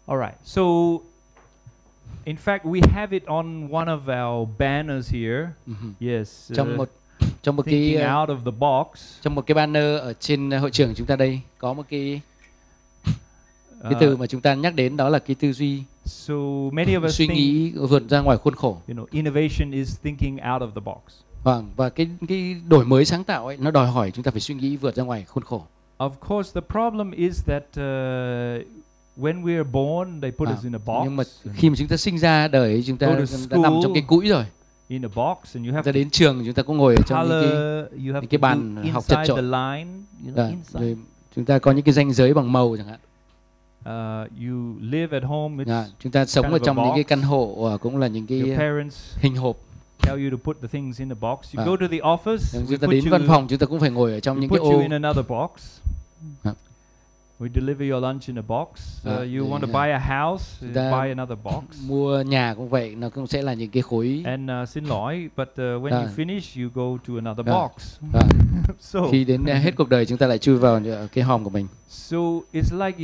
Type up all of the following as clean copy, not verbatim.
All right. So, in fact, we have it on one of our banners here. Yes. Trong một thinking cái out of the box. Trong một cái banner ở trên hội trường chúng ta đây có một cái từ mà chúng ta nhắc đến, đó là cái tư duy. So many of us suy nghĩ vượt ra ngoài khuôn khổ. Innovation is thinking out of the box. Và cái đổi mới sáng tạo ấy, nó đòi hỏi chúng ta phải suy nghĩ vượt ra ngoài khuôn khổ. Of course, the problem is that when we are born, they put us in a box. Nhưng mà khi mà chúng ta sinh ra đời, chúng ta đã nằm trong cái cũi rồi. In a box, and you have ta đến trường chúng ta cũng ngồi ở trong những cái bàn học chật chội. Rồi chúng ta có những cái ranh giới bằng màu chẳng hạn. You live at home. Chúng ta sống ở trong những cái căn hộ cũng là những cái hình hộp. Tell you to put the things in the box. You go to the office. Chúng ta đến văn phòng chúng ta cũng phải ngồi ở trong những cái ô. Put you in another box. We deliver your lunch in a box. You want to buy a house, buy another box. Mua nhà cũng vậy, nó cũng sẽ là những cái khối. And xin lỗi, but when you finish, you go to another box. So khi đến hết cuộc đời chúng ta lại chui vào cái hòm của mình. So it's like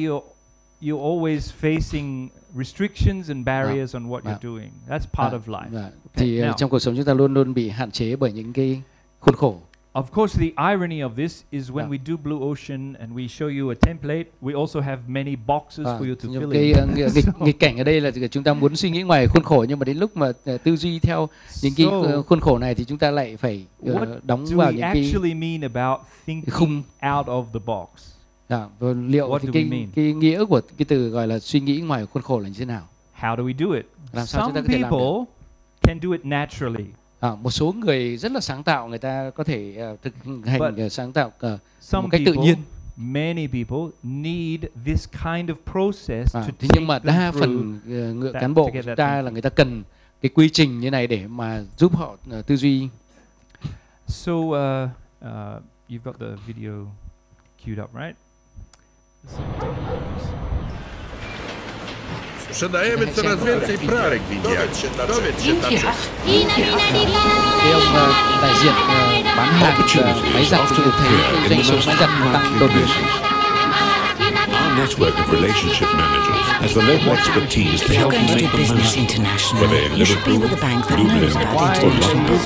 you're always facing restrictions and barriers on what you're doing. That's part of life. Thì trong cuộc sống chúng ta luôn luôn bị hạn chế bởi những cái khuôn khổ. Of course, the irony of this is when we do Blue Ocean and we show you a template, we also have many boxes for you to fill in. Nghịch cảnh ở đây là chúng ta muốn suy nghĩ ngoài khuôn khổ, nhưng mà đến lúc mà tư duy theo những cái khuôn khổ này thì chúng ta lại phải đóng vào những cái actually mean about thinking out of the box? Và liệu cái nghĩa của cái từ gọi là suy nghĩ ngoài khuôn khổ là như thế nào? How do we do it? Làm sao chúng ta Some có thể làm được? people can do it naturally. Một số người rất là sáng tạo, người ta có thể thực hành sáng tạo một cách tự nhiên. Many people need this kind of process to thế nhưng mà đa phần cán bộ của chúng ta là người ta cần cái quy trình như này để mà giúp họ tư duy. So you've got the video queued up, right? Sprzedajemy coraz więcej pralek winiarek. Dowiedz się dlaczego. Cái ông đại diện bán hàng máy giặt thì thấy doanh số máy giặt tăng đột biến. Our network of relationship managers has the local expertise to help you make the most, whether in Liverpool, Dublin, or London.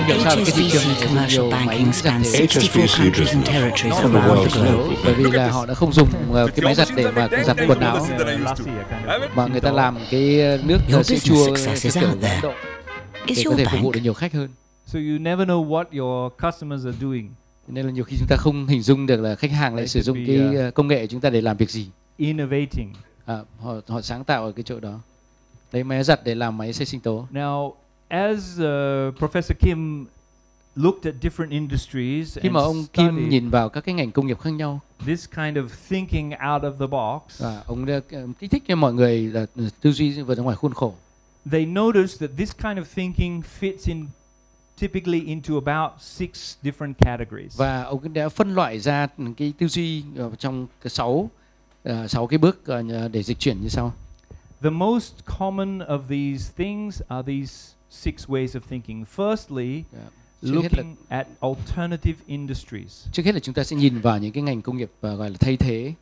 HSBC commercial banking spans 64 countries and territories around the globe. Bởi vì là họ đã không dùng cái máy giặt để mà giặt quần áo, mà người ta làm cái nước sữa chua kiểu Ấn Độ để có thể phục vụ được nhiều khách hơn. So you never know what your customers are doing. Nên là nhiều khi chúng ta không hình dung được là khách hàng lại sử dụng cái công nghệ của chúng ta để làm việc gì. Innovating. Họ sáng tạo ở cái chỗ đó. Lấy máy giặt để làm máy xay sinh tố. Now, as Professor Kim looked at different industries, khi mà ông Kim nhìn vào các cái ngành công nghiệp khác nhau, this kind of thinking out of the box, ông đã kích thích cho mọi người là tư duy vượt ra ngoài khuôn khổ. They noticed that this kind of thinking fits in typically into about 6 different categories. Và ông đã phân loại ra cái tư duy trong cái 6 cái bước để dịch chuyển như sau. The most common of these things are these 6 ways of thinking. Firstly, looking at alternative industries. Trước hết là chúng ta sẽ nhìn vào những cái ngành công nghiệp gọi là thay thế.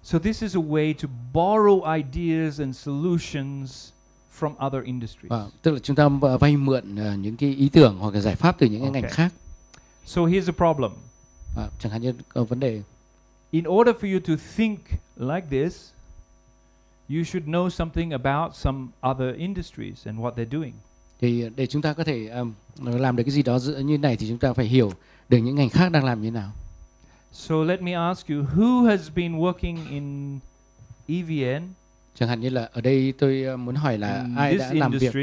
So this is a way to borrow ideas and solutions from other industries. Tức là chúng ta vay mượn những cái ý tưởng hoặc là giải pháp từ những cái ngành khác. So here's a problem. Chẳng hạn như có vấn đề. In order for you to think like this, you should know something about some other industries and what they're doing. Thì để chúng ta có thể làm được cái gì đó như này thì chúng ta phải hiểu được những ngành khác đang làm như thế nào. So let me ask you, who has been working in EVN? Chẳng hạn như là ở đây tôi muốn hỏi là ai đã làm việc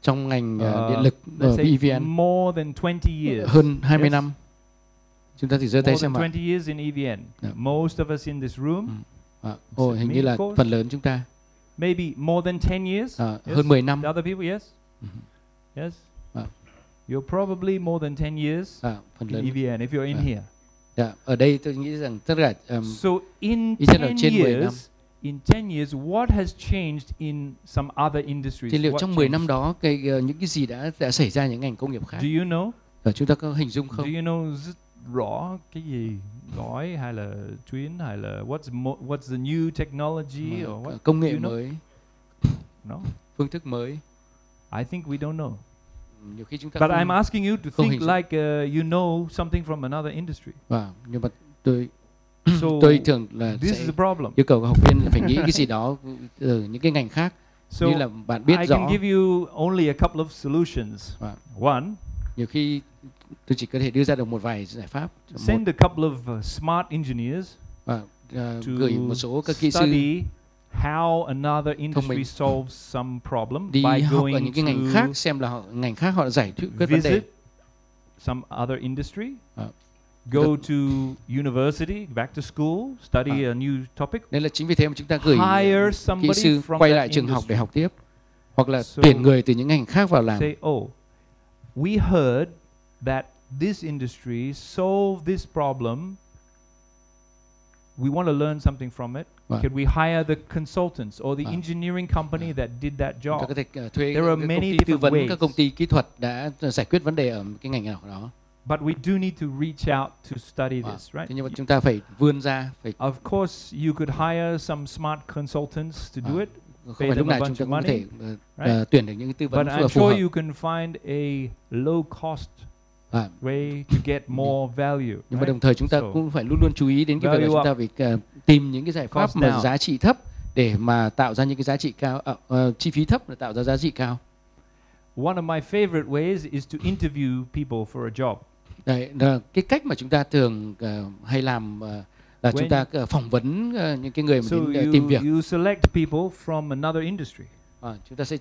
trong ngành điện lực ở EVN more than 20 years. Hơn 20 năm. Chúng ta thử giơ tay xem ạ. More than 20 years in EVN. Most of us in this room. Hình như là phần lớn chúng ta. Maybe more than 10 years. Hơn 10 năm. The other people, yes. Yes. You're probably more than 10 years in EVN if you're in here. Ở đây tôi nghĩ rằng tất cả so in 10 years, what has changed in some other industries? Thì liệu trong 10 năm đó những cái gì đã xảy ra những ngành công nghiệp khác? Do you know? Chúng ta có hình dung không? Do you know rõ cái gì gói hay là chuyến hay là what's the new technology or what công nghệ mới, no, phương thức mới. I think we don't know. Nhiều khi chúng ta But I'm asking you to think like you know something from another industry. Nhưng mà tôi So tôi thường là this is a problem. yêu cầu học viên là phải nghĩ cái gì đó ở những cái ngành khác. So như là bạn biết I rõ. can give you only a couple of solutions. One, nhiều khi tôi chỉ có thể đưa ra được một vài giải pháp. Send a couple of smart engineers gửi một số các kỹ sư study how another industry solves some problem đi by học going ở những cái ngành khác, xem là ngành khác họ giải quyết vấn đề. Visit some other industry. Go to university, back to school, study a new topic. Nên là chính vì thế mà chúng ta gửi kỹ sư from quay lại trường học để học tiếp, hoặc là tuyển người từ những ngành khác vào làm. Say, oh, we heard that this industry solved this problem. We want to learn something from it. Can we hire the consultants or the engineering company that did that job? Có thể thuê There are many different ways. Các công ty kỹ thuật đã giải quyết vấn đề ở cái ngành nào đó. But we do need to reach out to study this, right? Nhưng mà chúng ta phải vươn ra. Of course, you could hire some smart consultants to do it. Không phải lúc nào chúng ta có thể tuyển được những tư vấn phù hợp. But I'm sure you can find a low cost way to get more value. Nhưng mà đồng thời chúng ta cũng phải luôn luôn chú ý đến cái việc là chúng ta phải tìm những cái giải pháp mà giá trị thấp để mà tạo ra những cái giá trị cao, chi phí thấp để tạo ra giá trị cao. One of my favorite ways is to interview people for a job. Đấy, cái cách mà chúng ta thường hay làm là chúng ta phỏng vấn những cái người mà đến tìm việc. You select people from another industry. Chúng ta sẽ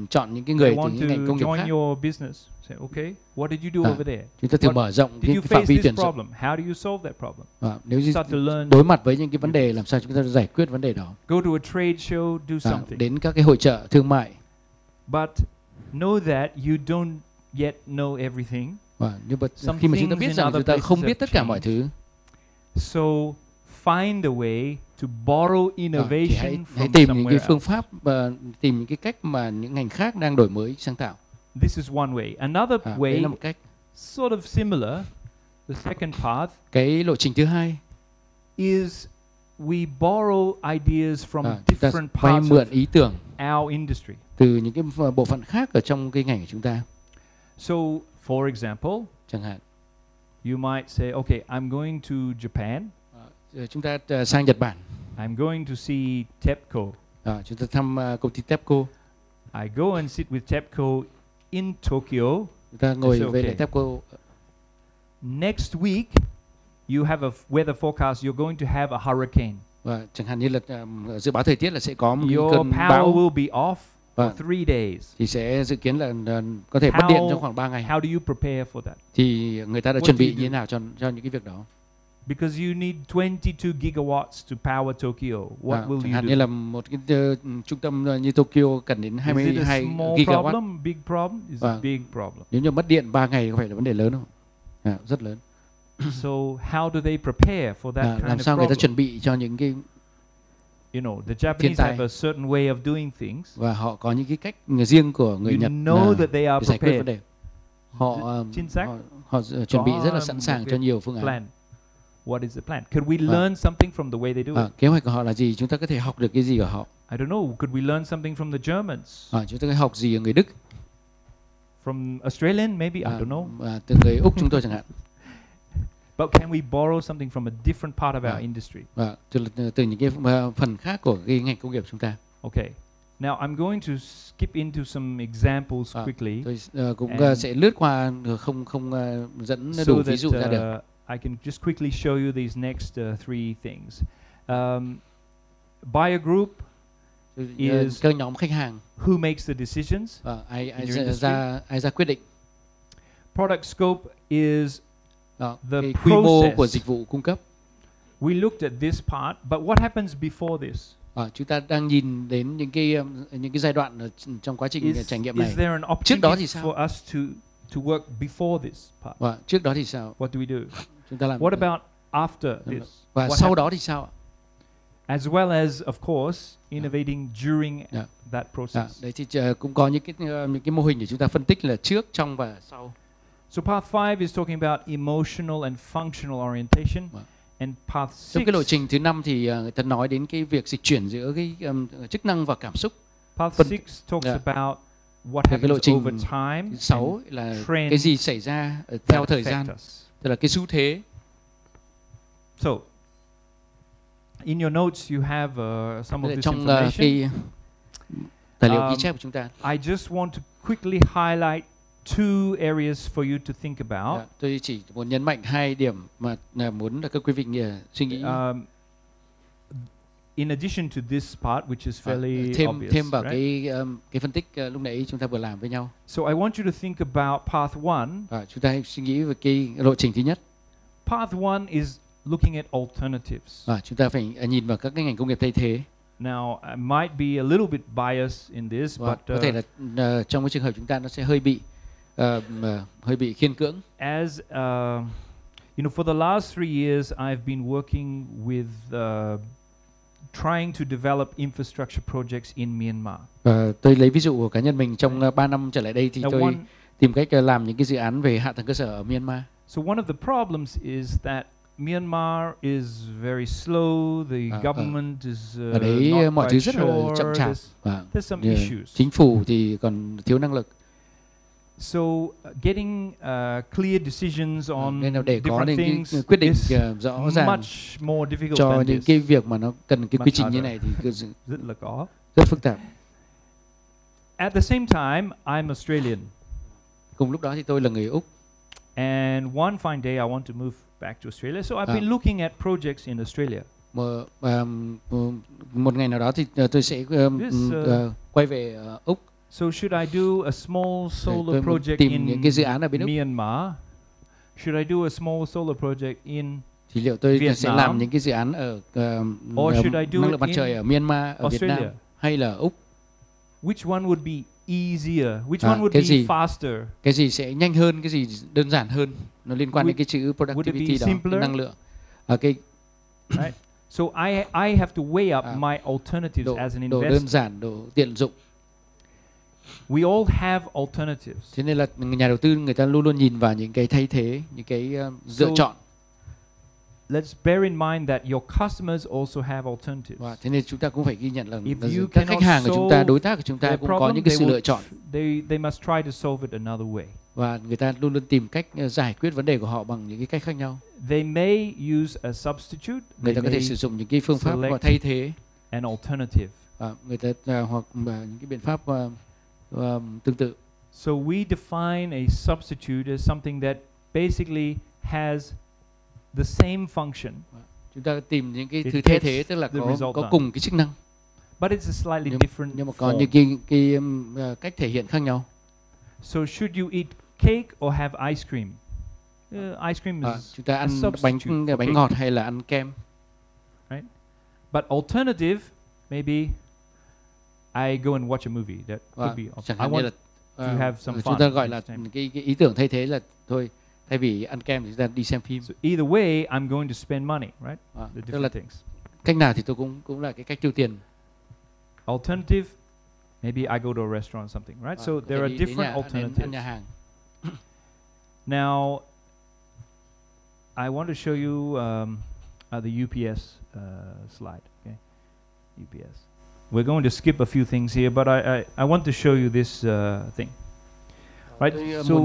chọn những cái người từ những ngành công nghiệp khác. Your business. Say, okay, what did you do over there? Chúng ta thường mở rộng cái phạm vi tuyển dụng. How do you solve that problem? Nếu như đối mặt với những cái vấn đề, làm sao chúng ta giải quyết vấn đề đó? Go to a trade show, do something. Đến các cái hội chợ thương mại. But know that you don't yet know everything. Nhưng mà khi mà chúng ta biết rằng chúng ta không biết tất cả mọi thứ. So find a way to borrow innovation hãy tìm những cái phương pháp và tìm những cái cách mà những ngành khác đang đổi mới sáng tạo. This is one way. Another way, là một cách sort of similar. The second path. Cái lộ trình thứ hai is we borrow ideas from different vay parts mượn ý tưởng our industry. Từ những cái bộ phận khác ở trong cái ngành của chúng ta. So, for example, chẳng hạn, you might say, okay, I'm going to Japan. Chúng ta sang Nhật Bản. I'm going to see TEPCO. Chúng ta thăm công ty TEPCO. I go and sit with TEPCO in Tokyo. Chúng ta ngồi với lại TEPCO. Next week, you have a weather forecast. You're going to have a hurricane. Chẳng hạn như là dự báo thời tiết là sẽ có một your cơn power bão. Will be off for 3 days. Thì sẽ dự kiến là có thể mất điện trong khoảng 3 ngày. How do you prepare for that? Thì người ta đã chuẩn bị như thế nào cho những cái việc đó? Because you need 22 gigawatts to power Tokyo. What will you do? Chẳng hạn như là một cái trung tâm như Tokyo cần đến 22 gigawatt. Problem, big problem? Is a big problem. Nếu như mất điện 3 ngày có phải là vấn đề lớn không? Rất lớn. So how do they prepare for that kind làm of sao người ta problem? chuẩn bị cho những cái You know, the Japanese have a certain way of doing things. Và họ có những cái cách riêng của người Nhật that they are giải quyết vấn đề. Họ chuẩn bị rất là sẵn sàng cho nhiều phương án. What is the plan? Could we learn something from the way they do it? Kế hoạch của họ là gì? Chúng ta có thể học được cái gì ở họ? I don't know. Could we learn something from the Germans? Chúng ta có thể học gì ở người Đức? From Australian, maybe, I don't know. Từ người Úc chúng tôi chẳng hạn. But can we borrow something from a different part of our industry? Từ những cái phần khác của cái ngành công nghiệp chúng ta. Okay. Now I'm going to skip into some examples quickly. Tôi cũng sẽ lướt qua, không dẫn đủ ví dụ ra được. I can just quickly show you these next 3 things. Buyer group is các nhóm khách hàng. Who makes the decisions? Ai ra quyết định. Product scope is the quy mô của dịch vụ cung cấp. We looked at this part, but what happens before this? Chúng ta đang nhìn đến những cái giai đoạn trong quá trình trải nghiệm này. Is there an opportunity for us to work before this part? Trước đó thì sao? What do we do? Chúng ta làm. What about after this? Và sau đó thì sao? As well as, of course, innovating during that process. Đấy thì cũng có những cái mô hình để chúng ta phân tích là trước, trong và sau. So path 5 is talking about emotional and functional orientation. And path 6. Trong cái lộ trình thứ 5 thì người ta nói đến cái việc dịch chuyển giữa cái chức năng và cảm xúc. Path 6 talks about what happens over time. Thứ 6 là cái gì xảy ra theo thời gian, tức là cái xu thế. So, in your notes you have some of this information. Cái tài liệu ghi chép của chúng ta. I just want to quickly highlight 2 areas for you to think about. Tôi chỉ muốn nhấn mạnh 2 điểm mà muốn là các quý vị suy nghĩ. In addition to this part, which is fairly obvious, thêm vào cái phân tích lúc nãy chúng ta vừa làm với nhau. So I want you to think about path 1. Chúng ta hãy suy nghĩ về cái lộ trình thứ nhất. Path 1 is looking at alternatives. Chúng ta phải nhìn vào các cái ngành công nghiệp thay thế. Now, I might be a little bit biased in this, but có thể là trong cái trường hợp chúng ta nó sẽ hơi bị khiên cưỡng. As you know, for the last 3 years, I've been working with trying to develop infrastructure projects in Myanmar. Tôi lấy ví dụ của cá nhân mình trong 3 năm trở lại đây thì tôi tìm cách làm những cái dự án về hạ tầng cơ sở ở Myanmar. So one of the problems is that Myanmar is very slow. The government is ở đấy mọi thứ rất là chậm chạp. There's some issues. Chính phủ thì còn thiếu năng lực. So getting clear decisions on different things quyết định is rõ ràng much more difficult cho than những cái việc mà nó cần cái quy trình như này thì rất phức tạp. At the same time, I'm Australian. Cùng lúc đó thì tôi là người Úc. And one fine day I want to move back to Australia, so I've been looking at projects in Australia. Một ngày nào đó thì tôi sẽ quay về Úc. So should I do a small solar project in Myanmar? Should I do a small solar project in thì liệu tôi Vietnam? Sẽ làm những cái dự án ở năng lượng mặt trời ở Myanmar, ở Việt Nam hay là Úc? Which one would be easier? Which one would be faster? Cái gì sẽ nhanh hơn, cái gì đơn giản hơn? Nó liên quan đến cái chữ productivity đó, năng lượng. Right. So I have to weigh up my alternatives as an investor. Độ đơn giản, độ tiện dụng. We all have alternatives. Thế nên là nhà đầu tư người ta luôn luôn nhìn vào những cái thay thế, những cái lựa chọn. Let's bear in mind that your customers also have alternatives. Thế nên chúng ta cũng phải ghi nhận là các khách hàng của chúng ta, đối tác của chúng ta cũng có những cái sự lựa chọn. They must try to solve it another way. Và người ta luôn luôn tìm cách giải quyết vấn đề của họ bằng những cái cách khác nhau. They may use a substitute. Người ta có thể sử dụng những cái phương pháp và thay thế. An alternative. Người ta hoặc những cái biện pháp tương tự. So we define a substitute as something that basically has the same function. Chúng ta tìm những cái thứ thay thế, tức là có cùng cái chức năng. But it's a slightly different nhưng mà có những cái cách thể hiện khác nhau. So should you eat cake or have ice cream? Ice cream is chúng ta ăn bánh ngọt hay là ăn kem? Right. But alternative, maybe I go and watch a movie. That could be. I want to have some fun. Chúng ta gọi là cái ý tưởng thay thế là thôi, thay vì ăn kem thì chúng ta đi xem phim. So either way, I'm going to spend money, right? The different things. Cách nào thì tôi cũng là cái cách tiêu tiền. Alternative, maybe I go to a restaurant or something, right? So there are different alternatives. Now, I want to show you the UPS slide. Okay, UPS. We're going to skip a few things here, but I want to show you this thing. Right. So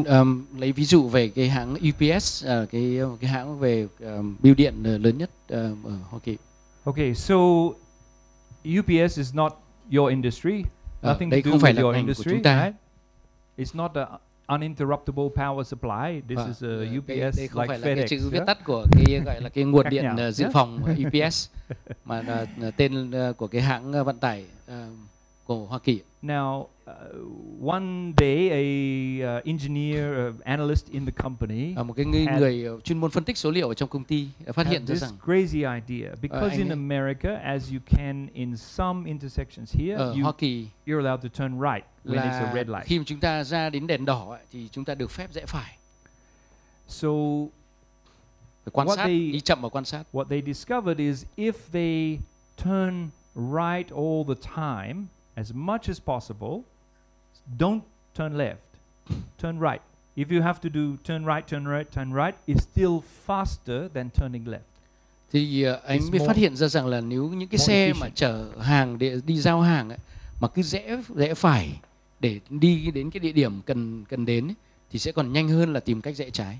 lấy ví dụ về cái hãng UPS, cái hãng về bưu điện lớn nhất ở Hoa Kỳ. Okay, so UPS is not your industry. Nothing to do with your industry, right? It's not a uninterruptible power supply. This is a UPS đây không like phải FedEx. Là cái chữ viết tắt của cái gọi là cái nguồn điện dự phòng UPS, mà là tên của cái hãng vận tải của Hoa Kỳ. Now, one day a engineer, analyst in the company, một cái người chuyên môn phân tích số liệu ở trong công ty phát hiện ra rằng crazy idea, because in America, as you can in some intersections here, Hoa Kỳ you're allowed to turn right when it's a red light. Khi mà chúng ta ra đến đèn đỏ thì chúng ta được phép rẽ phải. So quan sát, đi chậm và quan sát. What they discovered is if they turn right all the time, as much as possible, don't turn left, turn right. If you have to do turn right, it's still faster than turning left. Thì anh mới phát hiện ra rằng là nếu những cái xe mà chở hàng để đi giao hàng ấy, mà cứ rẽ phải để đi đến cái địa điểm cần đến ấy, thì sẽ còn nhanh hơn là tìm cách rẽ trái.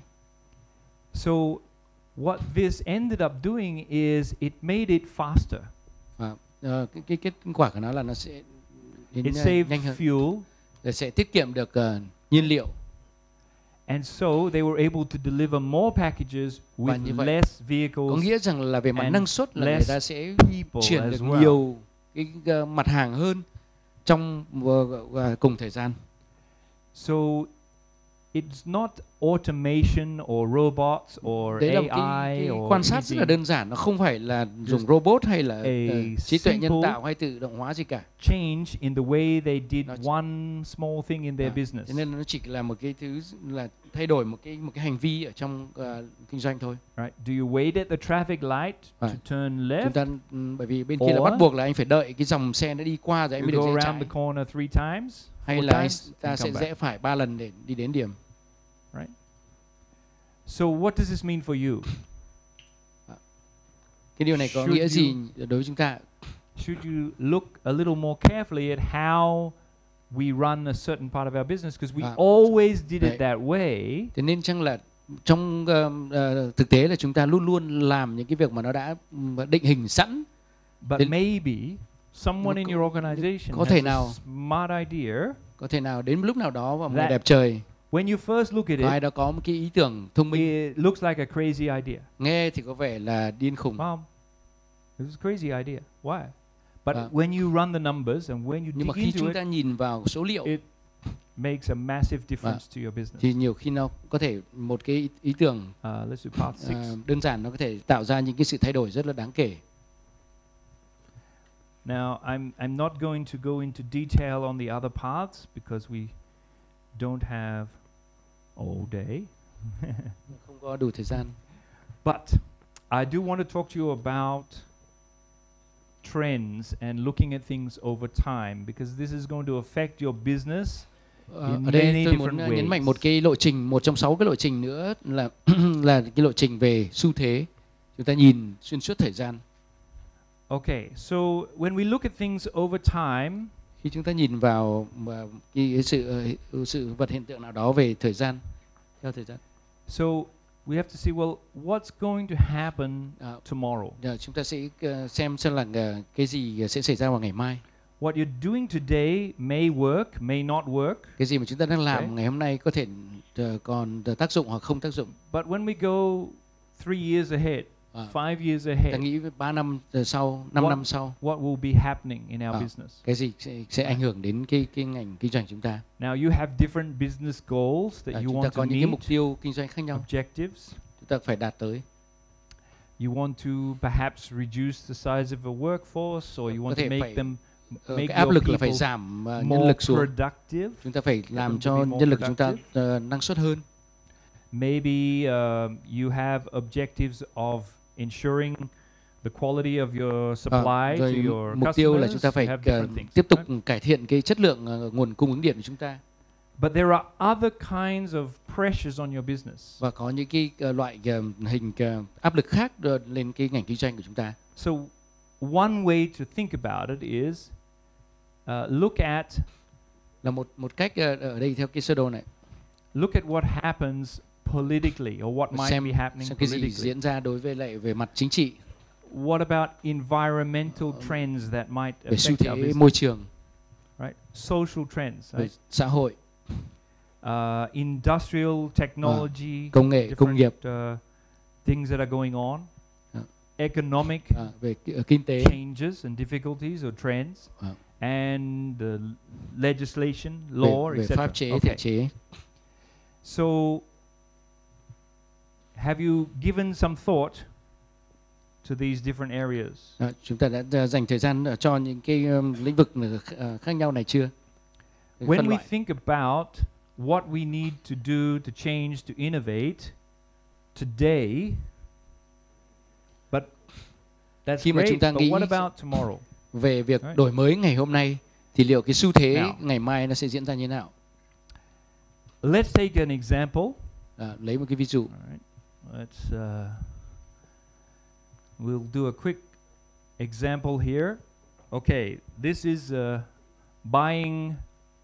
So what this ended up doing is it made it faster. Cái kết quả của nó là nó sẽ it saved nhanh hơn. Fuel. Sẽ tiết kiệm được nhiên liệu. And so they were able to deliver more packages with less vehicles. Có nghĩa rằng là về mặt năng suất là người ta sẽ chuyển được nhiều cái mặt hàng hơn trong cùng thời gian. So it's not automation or robots or đấy là AI cái quan sát rất là đơn giản, nó không phải là dùng robot hay là trí tuệ nhân tạo hay tự động hóa gì cả. Change in the way they did one small thing in their business. Cho nên nó chỉ là một cái thứ là thay đổi một cái hành vi ở trong kinh doanh thôi. Right? Do you wait at the traffic light to turn left? Chúng ta bởi vì bên kia là bắt buộc là anh phải đợi cái dòng xe nó đi qua rồi anh mới được rẽ trái. The corner 3 times. Hay là ta sẽ rẽ phải 3 lần để đi đến điểm. Right. So what does this mean for you? Cái điều này có nghĩa gì đối với chúng ta? Should you look a little more carefully at how we run a certain part of our business, because we always did it that way? Thế nên chăng là trong thực tế là chúng ta luôn luôn làm những cái việc mà nó đã định hình sẵn. But maybe someone in your organization has a smart idea. Có thể nào đến lúc nào đó vào một ngày đẹp trời, when you first look at it, ai đó có một cái ý tưởng thông minh, it looks like a crazy idea. Nghe thì có vẻ là điên khùng. Mom, this is a crazy idea. Why? But when you run the numbers and when you nhưng mà khi chúng ta nhìn vào số liệu, it makes a massive difference to your business. Thì nhiều khi nó có thể một cái ý tưởng let's do part 6. Đơn giản nó có thể tạo ra những cái sự thay đổi rất là đáng kể. Now, I'm not going to go into detail on the other parts because we don't have all day. Không có đủ thời gian. But I do want to talk to you about trends and looking at things over time, because this is going to affect your business in ở đây many tôi different muốn ways. nhấn mạnh một cái lộ trình, một trong 6 cái lộ trình nữa là là cái lộ trình về xu thế. Chúng ta nhìn xuyên suốt thời gian. Okay, so when we look at things over time, khi chúng ta nhìn vào cái sự vật hiện tượng nào đó về thời gian, theo thời gian. So we have to see, well, what's going to happen tomorrow? Chúng ta sẽ xem là cái gì sẽ xảy ra vào ngày mai. What you're doing today may work, may not work. Cái gì mà chúng ta đang làm ngày hôm nay có thể còn tác dụng hoặc không tác dụng. But when we go 3 years ahead, 5 years ahead, ta nghĩ 3 năm sau, 5 năm sau, what will be happening in our business? Cái gì sẽ ảnh hưởng đến cái ngành kinh doanh chúng ta? Now you have different business goals that you want to meet. Chúng ta có những cái mục tiêu kinh doanh khác nhau. Objectives. Chúng ta phải đạt tới. You want to perhaps reduce the size of a workforce, or you want to make them cái áp lực là phải giảm nhân lực xuống. Chúng ta phải làm cho nhân lực chúng ta năng suất hơn. Maybe you have objectives of ensuring the quality of your supply to your customers. Mục tiêu là chúng ta phải tiếp tục cải thiện cái chất lượng nguồn cung ứng điện của chúng ta. But there are other kinds of pressures on your business. Và có những cái loại hình áp lực khác lên cái ngành kinh doanh của chúng ta. So one way to think about it is look at, là một cách ở đây theo cái sơ đồ này. Look at what happens politically, or what might be happening politically. Cái gì diễn ra đối với lại về mặt chính trị. What about environmental trends that might affect our business? Môi trường. Right, social trends. Right? Xã hội. Industrial technology. Công nghệ, công nghiệp. Things that are going on. Economic về kinh tế. Changes and difficulties or trends. And the legislation, law, về etc. pháp chế, thể chế. So, have you given some thought to these different areas? Chúng ta đã dành thời gian cho những cái lĩnh vực khác nhau này chưa? When we think about what we need to do to change, to innovate today, but that's great, but what about tomorrow? Về việc đổi mới ngày hôm nay, thì liệu cái xu thế ngày mai nó sẽ diễn ra như thế nào? A Let's take an example. Lấy một cái ví dụ. We'll do a quick example here. Okay, this is buying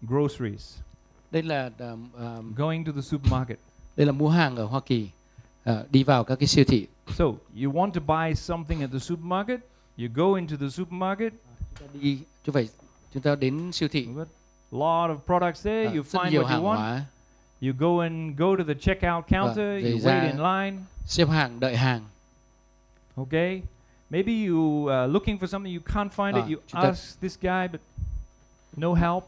groceries. Đây là going to the supermarket. Đây là mua hàng ở Hoa Kỳ, đi vào các cái siêu thị. So you want to buy something at the supermarket? You go into the supermarket. Chúng ta đến siêu thị. A lot of products there. You find what you want. You go to the checkout counter. You wait in line. Xếp hàng, đợi hàng. Okay. Maybe you looking for something, you can't find it. You ask this guy, but no help.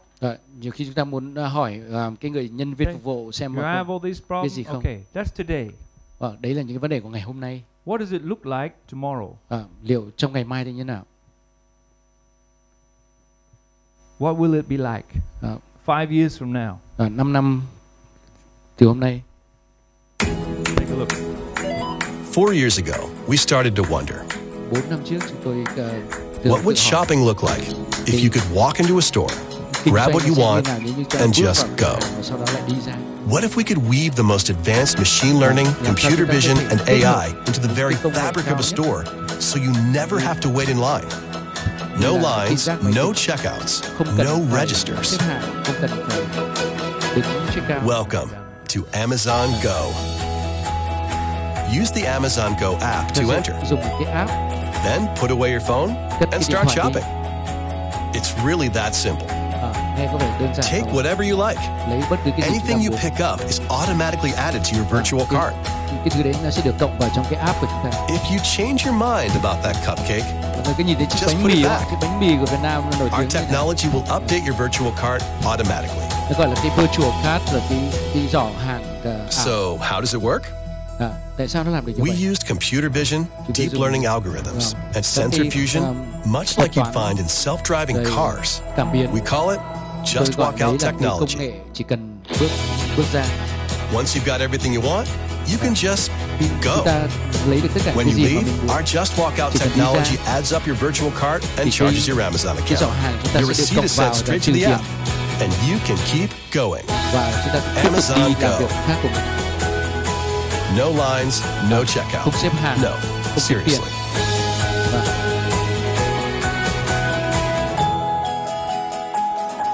Nhiều khi chúng ta muốn hỏi cái người nhân viên phục vụ xem có cái gì không. Okay, that's today. Đấy là những cái vấn đề của ngày hôm nay. What does it look like tomorrow? Liệu trong ngày mai thì như nào? What will it be like 5 years from now? 5 năm từ hôm nay. Take a look. 4 years ago, we started to wonder. 4 năm trước chúng tôi what would shopping look like if you could walk into a store, grab what you want, and just go? What if we could weave the most advanced machine learning, computer vision, and AI into the very fabric of a store so you never have to wait in line? No lines, no checkouts, no registers. Welcome to Amazon Go. Use the Amazon Go app to enter. Then put away your phone and start shopping. It's really that simple. Take whatever you like. Anything you pick up is automatically added to your virtual cart. If you change your mind about that cupcake, just put it back. Our technology will update your virtual cart automatically. So, how does it work? We used computer vision, deep learning algorithms, and sensor fusion, much like you'd find in self-driving cars. We call it Just Walk Out technology. Once you've got everything you want, you can just go. When you leave, our Just Walk Out technology adds up your virtual cart and charges your Amazon account. Your receipt is sent straight to the app, and you can keep going. Amazon Go. No lines, no checkout. No, seriously.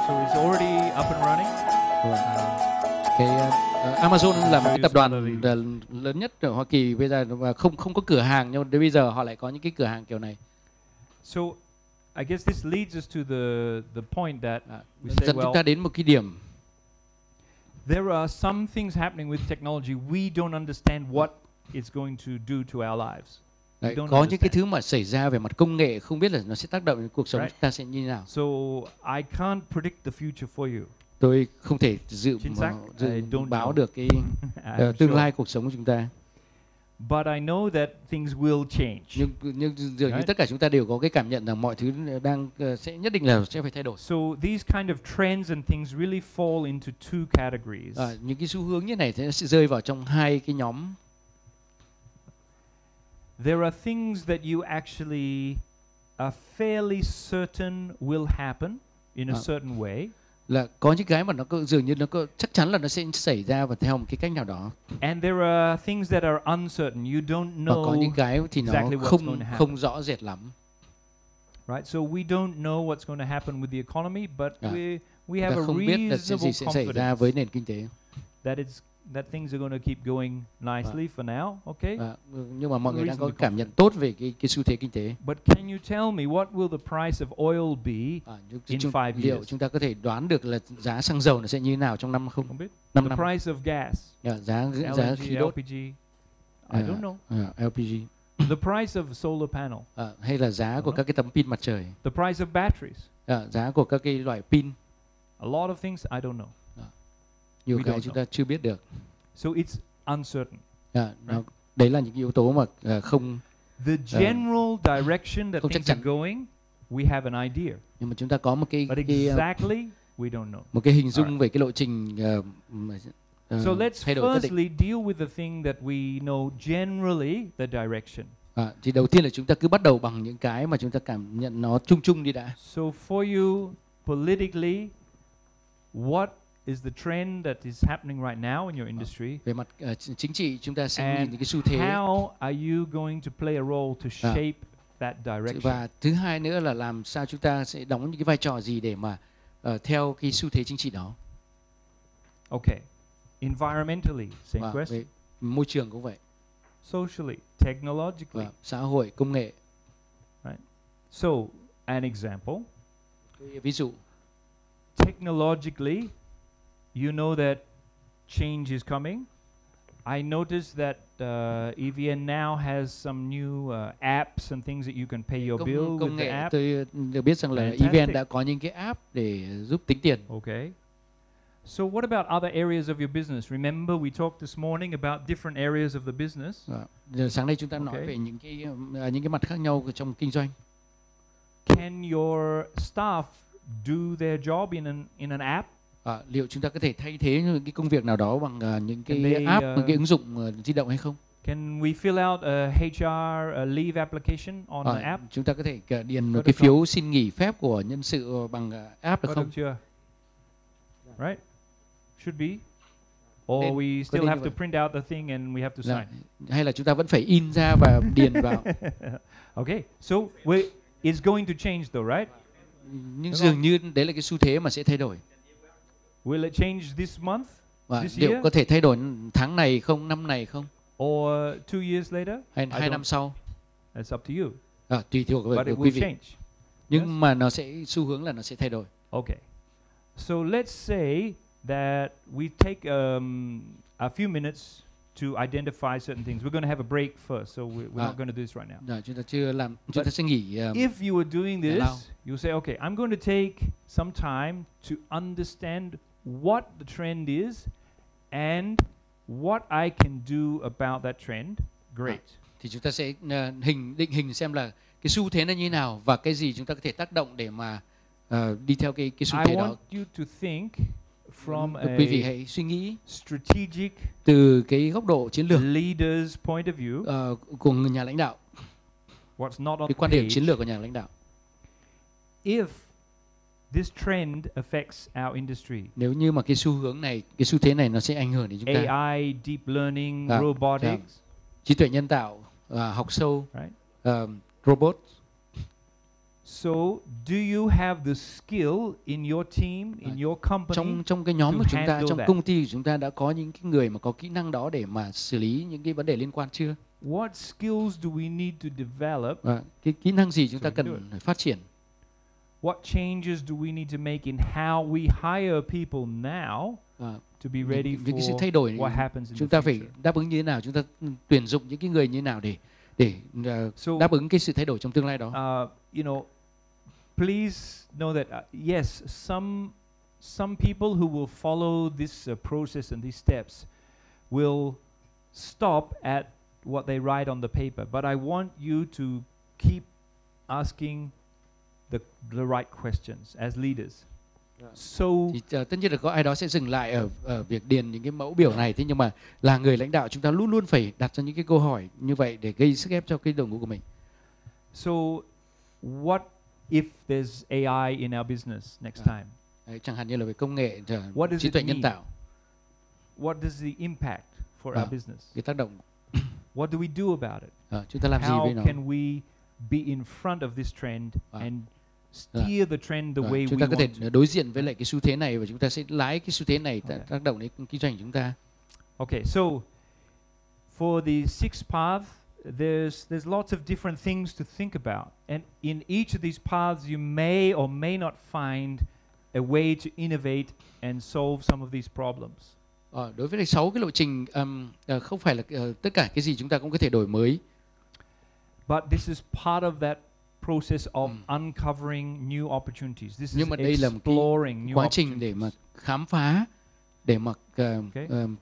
So it's already up and running. Amazon là một cái tập đoàn lớn nhất ở Hoa Kỳ bây giờ và không có cửa hàng, nhưng đến bây giờ họ lại có những cái cửa hàng kiểu này. So I guess this leads us to the point that we say, dẫn chúng ta đến một cái điểm. There are some things happening with technology we don't understand what it's going to do to our lives. Đấy, có những cái thứ mà xảy ra về mặt công nghệ không biết là nó sẽ tác động đến cuộc sống chúng ta sẽ như thế nào. So I can't predict the future for you. Tôi không thể dự báo được cái tương lai cuộc sống của chúng ta. But I know that things will change. Nhưng dường như tất cả chúng ta đều có cái cảm nhận rằng mọi thứ đang sẽ nhất định là sẽ phải thay đổi. So these kind of trends and things really fall into two categories. Những cái xu hướng như này sẽ rơi vào trong hai cái nhóm. There are things that you actually are fairly certain will happen in a certain way. Là có những cái mà nó dường như nó chắc chắn là nó sẽ xảy ra và theo một cái cách nào đó. And there are things that are uncertain. You don't know. Có những cái thì nó không rõ rệt lắm. Right, so we don't know what's going to happen with the economy, but we have a không biết là gì sẽ xảy ra với nền kinh tế. That things are going to keep going nicely for now, okay? Nhưng mà mọi người đang có cảm nhận tốt về cái xu thế kinh tế. But can you tell me what will the price of oil be in 5 years? Liệu chúng ta có thể đoán được là giá xăng dầu nó sẽ như thế nào trong năm không? The price of gas. Giá khí đốt. LPG. I don't know. LPG. The price of solar panel. Hay là giá của các cái tấm pin mặt trời. The price of batteries. Giá của các cái loại pin. A lot of things I don't know. Nhiều cái chúng ta chưa biết được. So it's uncertain. Đấy là những yếu tố mà không. The general direction that things are going, we have an idea. Nhưng mà chúng ta có một cái exactly we don't know. Một cái hình dung về cái lộ trình. So let's firstly deal with the thing that we know generally the direction. Thì đầu tiên là chúng ta cứ bắt đầu bằng những cái mà chúng ta cảm nhận nó chung chung đi đã. So for you politically, what is the trend that is happening right now in your industry? Về mặt chính trị chúng ta sẽ nhìn cái xu thế. How are you going to play a role to shape that direction? Và thứ hai nữa là làm sao chúng ta sẽ đóng những cái vai trò gì để mà theo cái xu thế chính trị đó. Okay. Environmentally, same question. Về môi trường cũng vậy. Socially, technologically. Xã hội, công nghệ. Right. So, an example. Ví dụ. Technologically, you know that change is coming. I noticed that EVN now has some new apps and things that you can pay your bill with the app. Tôi được biết rằng là EVN đã có những cái app để giúp tính tiền. Okay. So what about other areas of your business? Remember we talked this morning about different areas of the business. Sáng nay chúng ta nói về những cái mặt khác nhau trong kinh doanh. Can your staff do their job in an app? Liệu chúng ta có thể thay thế những cái công việc nào đó bằng những cái app, những cái ứng dụng di động hay không? Can we fill out a HR leave application on the app? Chúng ta có thể điền một cái phiếu xin nghỉ phép của nhân sự bằng app được không? Chưa? Right? Should be. Or we still have to print out the thing and we have to sign. Hay là chúng ta vẫn phải in ra và điền vào? Okay. So it's going to change though, right? Nhưng dường như đấy là cái xu thế mà sẽ thay đổi. Will it change this month? This Liệu year? có thể thay đổi tháng này không, năm này không? Or 2 years later? Hay 2 năm sau? It's up to you. Tùy thuộc vào quý vị. Nhưng mà nó sẽ xu hướng là nó sẽ thay đổi. Okay. So let's say that we take a few minutes to identify certain things. We're going to have a break first, so we're not going to do this right now. Chúng ta chưa làm, chúng ta sẽ nghỉ. If you were doing this, you say, okay, I'm going to take some time to understand what the trend is and what I can do about that trend. Great. Thì chúng ta sẽ định hình xem là cái xu thế nó như thế nào và cái gì chúng ta có thể tác động để mà đi theo cái xu thế đó. I want you to think from a quý vị hãy suy nghĩ strategic, từ cái góc độ chiến lược, leader's point of view, của nhà lãnh đạo. What's not on cái quan điểm chiến lược của nhà lãnh đạo. If this trend affects our industry, nếu như mà cái xu hướng này, cái xu thế này nó sẽ ảnh hưởng đến chúng ta. AI, deep learning, robotics, trí tuệ nhân tạo, học sâu, right? Robot. So, do you have the skill in your team, in your company? Trong cái nhóm của chúng ta, trong công ty của chúng ta đã có những cái người mà có kỹ năng đó để mà xử lý những cái vấn đề liên quan chưa? What skills do we need to develop? Cái kỹ năng gì chúng ta cần phải phát triển? What changes do we need to make in how we hire people now to be ready for sự thay đổi what happens in chúng the ta phải future? đáp ứng như thế nào? Chúng ta tuyển dụng những cái người như thế nào để đáp ứng cái sự thay đổi trong tương lai đó? You know, please know that yes, some people who will follow this process and these steps will stop at what they write on the paper, but I want you to keep asking the right questions as leaders. So thì tất nhiên là có ai đó sẽ dừng lại ở việc điền những cái mẫu biểu này, thế nhưng mà là người lãnh đạo chúng ta luôn luôn phải đặt ra những cái câu hỏi như vậy để gây sức ép cho cái đội ngũ của mình. So what if there's AI in our business next time? Chẳng hạn như là về công nghệ, trí it tuệ nhân tạo. What does the impact for our business? Cái tác động. What do we do about it? Chúng ta làm gì với nó? How can we be in front of this trend and steer the trend the way chúng we ta có thể want to? đối diện với lại cái xu thế này và chúng ta sẽ lái cái xu thế này tác động đến kinh doanh của chúng ta. Okay, so for the sixth path, there's lots of different things to think about, and in each of these paths you may or may not find a way to innovate and solve some of these problems. Đối với 6 cái lộ trình, không phải là tất cả cái gì chúng ta cũng có thể đổi mới. But this is part of that process of uncovering new opportunities. This Nhưng mà đây is là một exploring new quá trình để mà khám phá, để mà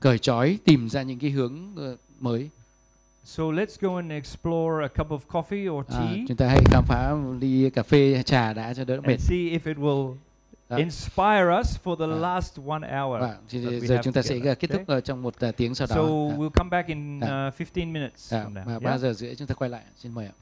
cởi trói, tìm ra những cái hướng mới. So let's go and explore a cup of coffee or tea. Chúng ta hãy khám phá một ly cà phê, trà đã cho đỡ mệt. And see if it will inspire us for the last 1 hour. Giờ chúng ta sẽ kết thúc trong 1 tiếng sau đó. So we'll come back in 15 minutes from now. 3 giờ rưỡi chúng ta quay lại. Xin mời ạ.